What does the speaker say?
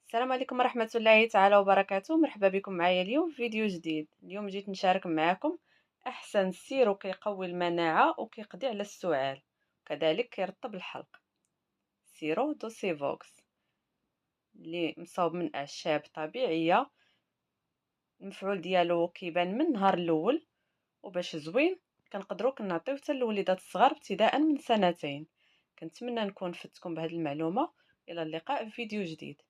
السلام عليكم ورحمة الله تعالى وبركاته. مرحبا بكم معايا اليوم في فيديو جديد. اليوم جيت نشارك معكم أحسن سيرو كيقوي المناعة وكيقضي على السعال، كذلك كيرطب الحلق. سيرو دو سيفوكس اللي مصاوب من أعشاب طبيعية، المفعول ديالو كيبان من النهار الأول، وباش زوين كنقدروا كنعطيو حتى للوليدات الصغار ابتداء من سنتين. كنتمنى نكون فدتكم بهذه المعلومة. إلى اللقاء في فيديو جديد.